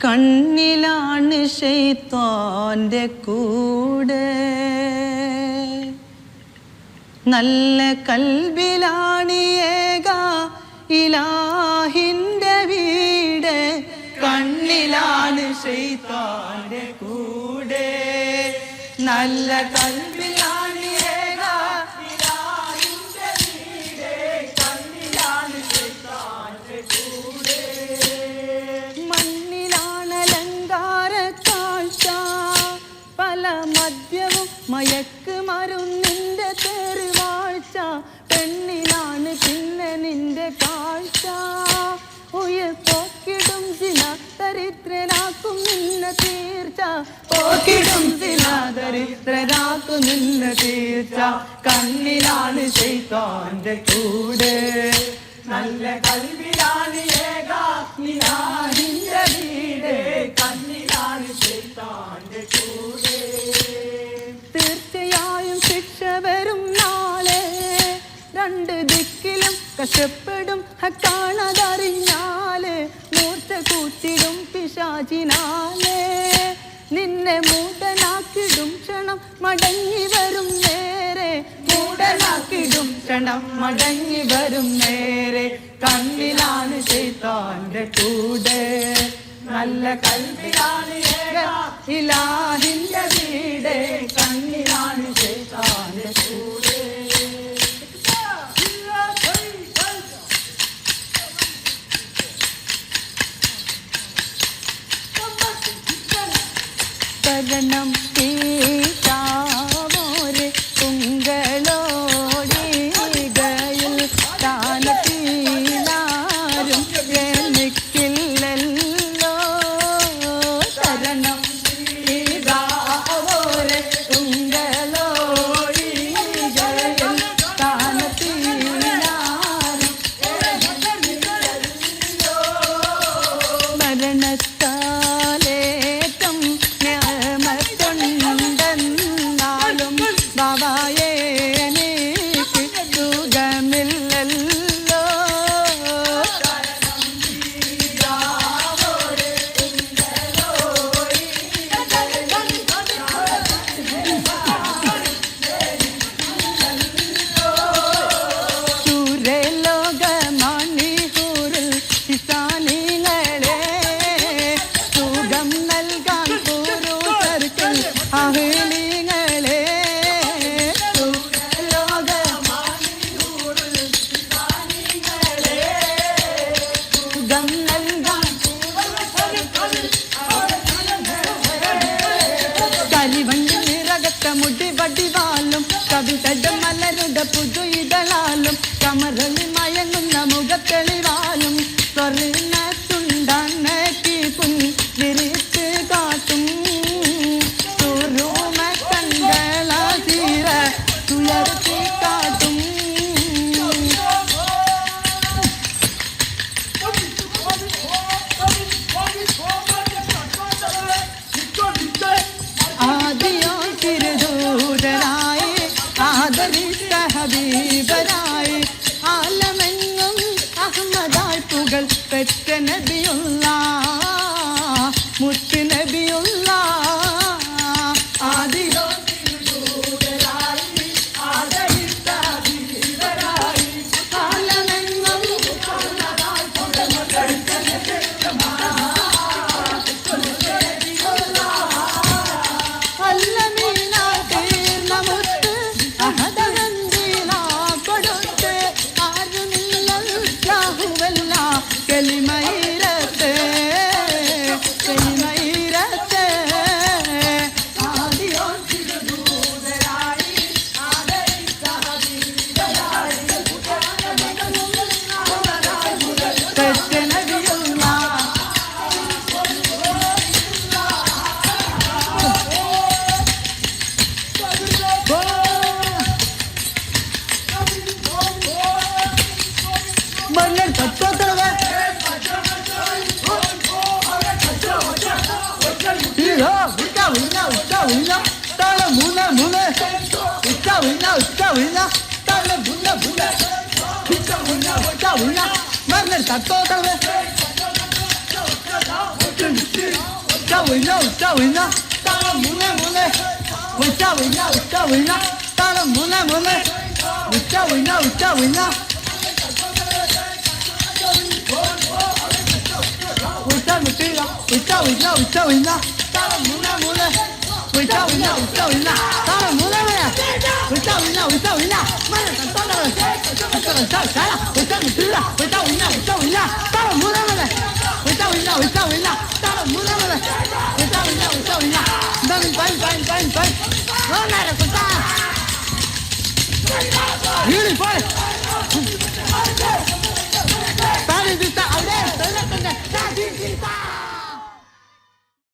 കണ്ണിലാണ് ശൈത്താന്റെ കൂടെ, നല്ല കൽബിലാണ് ഏക ഇലാഹിന്റെ വീട്. കണ്ണിലാണ് ശൈത്താന്റെ കൂടെ, നല്ല കൽബിലാണ് ഏക ഇലാഹിന്റെ വീട്. കണ്ണിലാണ് ശൈത്താന്റെ കൂടെ. മണ്ണിലാണ് അലങ്കാര കാഴ്ച, പല മദ്യവും മയക്ക് മരുന്നിന്റെ തെരുവാഴ്ച. പെണ്ണിലാണ് പിന്നെ നിന്റെ കാഴ്ച, ഉയർ പോക്കിടും ചില ദരിദ്രനാക്കും നിന്നെ തീർച്ച. പോക്കിടും ചില ദരിദ്രനാക്കും നിന്നെ തീർച്ച. കണ്ണിലാണ് ശൈത്താന്റെ കൂടെ, നല്ല കൽബിലാണ് ഏക ഇലാഹിന്റെ വീട്. കണ്ണിലാണ് ശൈത്താന്റെ കൂടെ. തീർച്ചയായും ശിക്ഷ വരും നാളെ, രണ്ട് ദിക്കിലും കഷ്ടപ്പെടും കാണാതറിഞ്ഞാല്. മൂർച്ച കൂട്ടിടും പിശാചിനാലെ, നിന്നെ മൂടനാക്കിടും ക്ഷണം മടങ്ങി വരും നേരെ. മൂടനാക്കിടും ക്ഷണം മടങ്ങി വരും നേരെ. കണ്ണിലാണ് ശൈത്താന്റെ കൂടെ, നല്ല കൽബിലാണ് ഏക ഇലാഹിന്റെ വീട്. കണ്ണിലാണ് ശൈത്താന്റെ കൂടെ. ശരണം തീരാവോരെ കുങ്കളോടികയിൽ താനത്തിലാരും എനിക്കില്ലല്ലോ. ശരണം തീരാവോരെ കുങ്കളോടികയിൽ താനത്തിലാരും മരണത്താലേറ്റം ും ബാബായേ എനിക്ക് സുഖമില്ലല്ലോ. സൂര്യലോകമാണിഹൂറിൽ കിസാനികളെ സുഖം നൽകാൻ പൂർവ്വർക്കിൽ അഹ്ലികളെ. സുഖം നൽകാൻ കരിവണ്ടി നിറകത്ത മുടി വടിവാലും കവിതയുടെ മലരുടെ പുതു ഇതളാലും കമറലി മയങ്ങുന്ന മുഖത്തെളിവാലും സ്വർണ്ണത്തുണ്ടാക്കി പുൻവിരിച്ച് കാട്ടും തുറൂമ കണ്ടളീര തുയർത്തി കാട്ടും. ആദിയോ തിരുദൂതനായി ആദരിച്ച ഹബീബരായി ആലമെങ്ങും അഹമ്മദായി പുകൾ പെറ്റ നബിയുള്ള മുത്ത് നബിയുള്ള. ആദിയോ തിരുദൂതനായി ആദരിച്ച ഹബീബരായി ആലമെങ്ങും അഹമ്മദായി പുകൾ പെറ്റ നബിയുള്ള. കലിമൈരത്തെ കലിമൈരത്തെ ആദിയോ തിരുദൂതനായി ആദരിച്ച ഹബീബരായി പെറ്റ നബിയുള്ള. Banner kacau terus. Iya, kita, tahu mula ഉച്ച തല മുന്ന ഉച്ച മണ്ണിൽ തട്ടോട്ടത് ഉച്ച തല മുന്ന ഉച്ച തല മുന്ന ഉച്ച Bye.